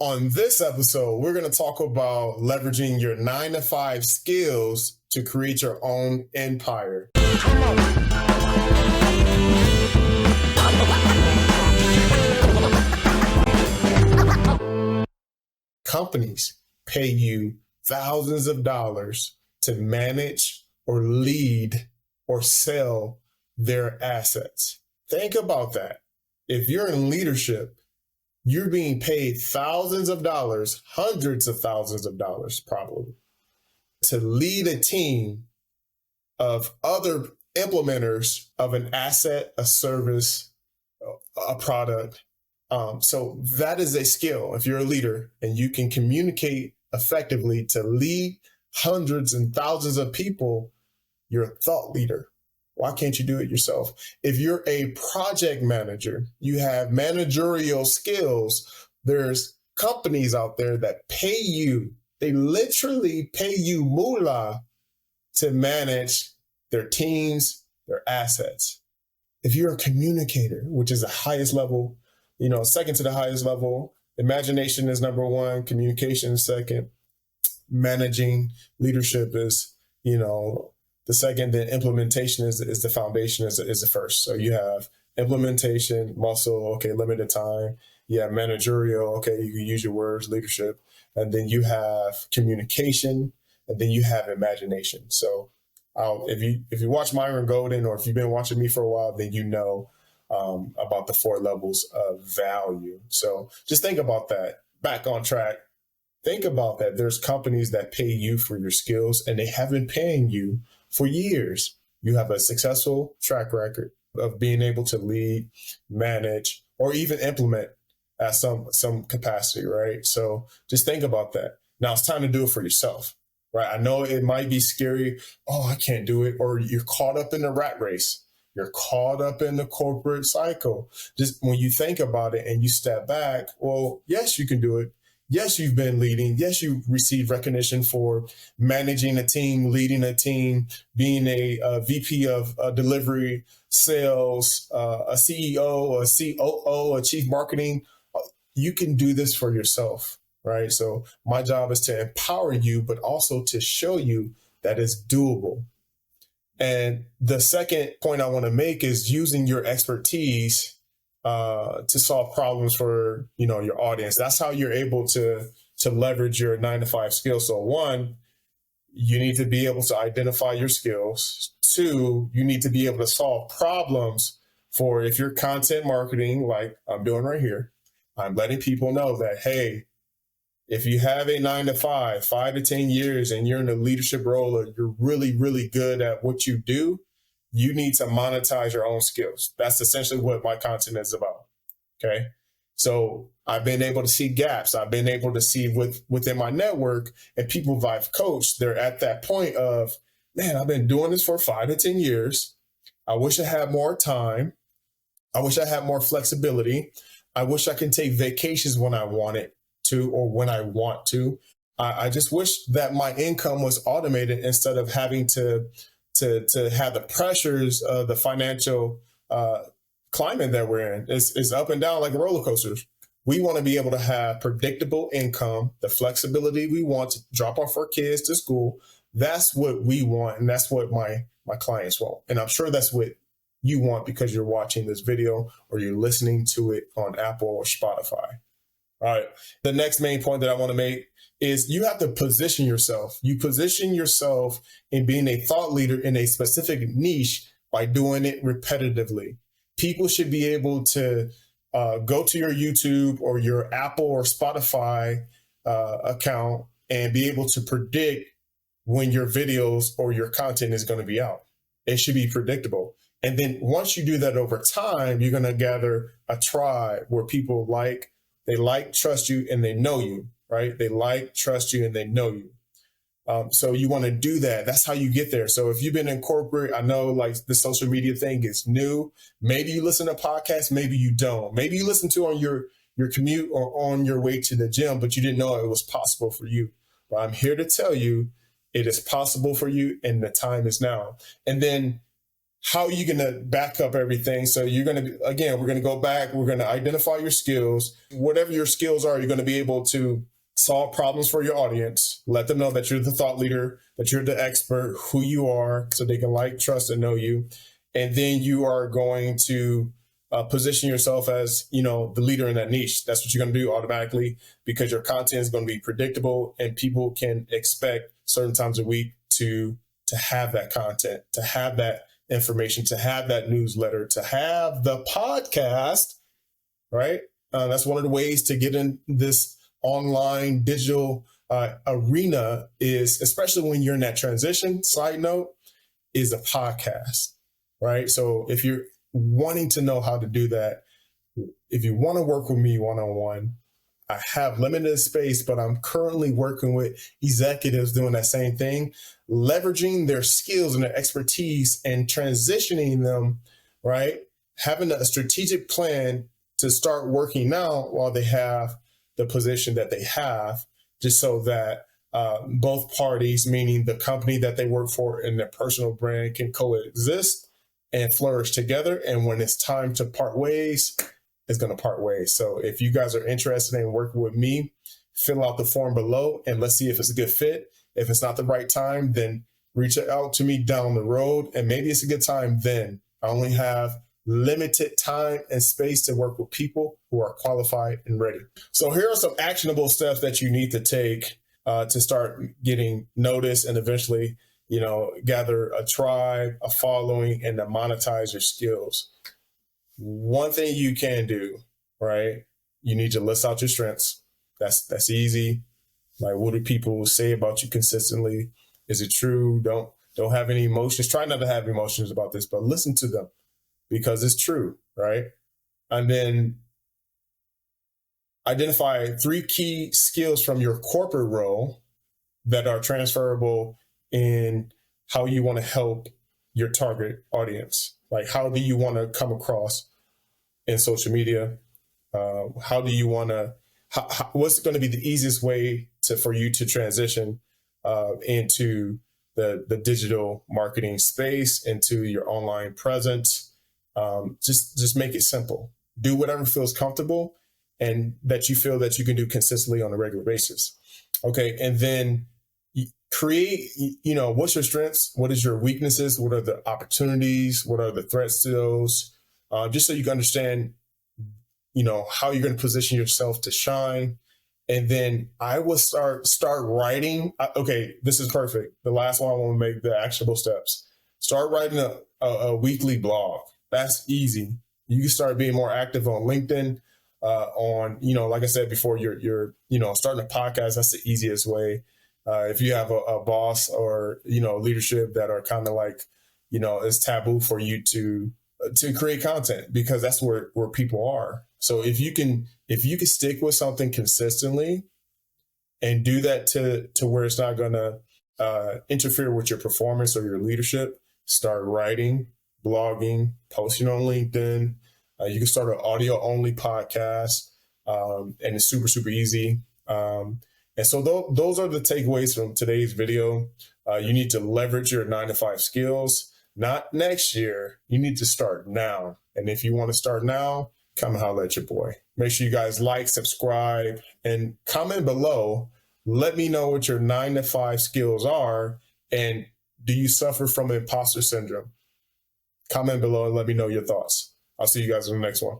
On this episode, we're going to talk about leveraging your 9 to 5 skills to create your own empire. Companies pay you thousands of dollars to manage or lead or sell their assets. Think about that. If you're in leadership, you're being paid thousands of dollars, hundreds of thousands of dollars probably, to lead a team of other implementers of an asset, a service, a product. So that is a skill. If you're a leader and you can communicate effectively to lead hundreds and thousands of people, you're a thought leader. Why can't you do it yourself? If you're a project manager, you have managerial skills. There's companies out there that pay you. They literally pay you moolah to manage their teams, their assets. If you're a communicator, which is the highest level, second to the highest level, imagination is number one, communication is second, managing leadership is, the second, then implementation is the foundation, is the first. So you have implementation, muscle, okay, limited time. You have managerial, okay, you can use your words, leadership. And then you have communication, and then you have imagination. So if you watch Myron Golden, or if you've been watching me for a while, then you know about the 4 levels of value. So just think about that. Back on track. Think about that. There's companies that pay you for your skills, and they have been paying you for years. You have a successful track record of being able to lead, manage, or even implement at some capacity, right? So just think about that. Now it's time to do it for yourself, right? I know it might be scary. Oh, I can't do it. Or you're caught up in the rat race. You're caught up in the corporate cycle. Just when you think about it and you step back, well, yes, you can do it. Yes, you've been leading. Yes, you received recognition for managing a team, leading a team, being a VP of delivery, sales, a CEO, a COO, a chief marketing. You can do this for yourself, right? So my job is to empower you, but also to show you that it's doable. And the second point I want to make is using your expertise to solve problems for, your audience. That's how you're able to leverage your 9 to 5 skills. So 1, you need to be able to identify your skills. 2, you need to be able to solve problems for, if you're content marketing, like I'm doing right here, I'm letting people know that, hey, if you have a 9 to 5, 5 to 10 years, and you're in a leadership role, or you're really, really good at what you do, you need to monetize your own skills. That's essentially what my content is about. Okay. So I've been able to see gaps. I've been able to see within my network, and people I've coached, they're at that point of, man, I've been doing this for 5 to 10 years. I wish I had more time. I wish I had more flexibility. I wish I can take vacations when I wanted to, or when I want to. I just wish that my income was automated instead of having to have the pressures of the financial climate that we're in. It's up and down like roller coasters. We want to be able to have predictable income, the flexibility we want to drop off our kids to school. That's what we want, and that's what my clients want. And I'm sure that's what you want, because you're watching this video or you're listening to it on Apple or Spotify. All right. The next main point that I want to make is you have to position yourself. You position yourself in being a thought leader in a specific niche by doing it repetitively. People should be able to go to your YouTube or your Apple or Spotify account and be able to predict when your videos or your content is going to be out. It should be predictable. And then once you do that over time, you're going to gather a tribe where people trust you, and they know you, right? They trust you, and they know you. So you want to do that. That's how you get there. So if you've been in corporate, I know like the social media thing is new. Maybe you listen to podcasts, maybe you don't. Maybe you listen to on your commute or on your way to the gym, but you didn't know it was possible for you. But I'm here to tell you it is possible for you, and the time is now. And then how are you going to back up everything? So you're going to, again, we're going to go back. We're going to identify your skills. Whatever your skills are, you're going to be able to solve problems for your audience. Let them know that you're the thought leader, that you're the expert, who you are, so they can like, trust, and know you. And then you are going to position yourself as, the leader in that niche. That's what you're going to do automatically, because your content is going to be predictable and people can expect certain times a week to have that content, to have that information, to have that newsletter, to have the podcast, right? That's one of the ways to get in this online digital arena, is, especially when you're in that transition, side note, is a podcast, right? So if you're wanting to know how to do that, if you want to work with me one-on-one, I have limited space, but I'm currently working with executives doing that same thing, leveraging their skills and their expertise and transitioning them, right? Having a strategic plan to start working now while they have the position that they have, just so that both parties, meaning the company that they work for and their personal brand, can coexist and flourish together. And when it's time to part ways, it's going to part ways. So if you guys are interested in working with me, fill out the form below and let's see if it's a good fit. If it's not the right time, then reach out to me down the road, and maybe it's a good time then. I only have limited time and space to work with people who are qualified and ready. So here are some actionable steps that you need to take to start getting noticed and eventually, gather a tribe, a following, and to monetize your skills. One thing you can do, right? You need to list out your strengths. That's easy. Like, what do people say about you consistently? Is it true? Don't have any emotions. Try not to have emotions about this, but listen to them because it's true, right? And then identify 3 key skills from your corporate role that are transferable in how you want to help your target audience. Like, how do you want to come across in social media? How do you want to, what's going to be the easiest way for you to transition into the digital marketing space, into your online presence? Just make it simple. Do whatever feels comfortable and that you feel that you can do consistently on a regular basis. Okay. And then create, what's your strengths? What is your weaknesses? What are the opportunities? What are the threats to those? Just so you can understand, how you're going to position yourself to shine. And then I will start writing. Okay, this is perfect. The last one I want to make, the actionable steps. Start writing a weekly blog. That's easy. You can start being more active on LinkedIn, like I said before, you're starting a podcast. That's the easiest way. If you have a boss or, leadership that are kind of like, it's taboo for you to create content, because that's where people are. So if you can stick with something consistently and do that to where it's not going to interfere with your performance or your leadership, start writing, blogging, posting on LinkedIn. You can start an audio only podcast, and it's super, super easy. And so those are the takeaways from today's video. You need to leverage your 9-to-5 skills, not next year. You need to start now. And if you want to start now, come and holler at your boy. Make sure you guys like, subscribe, and comment below. Let me know what your 9-to-5 skills are. And do you suffer from imposter syndrome? Comment below and let me know your thoughts. I'll see you guys in the next one.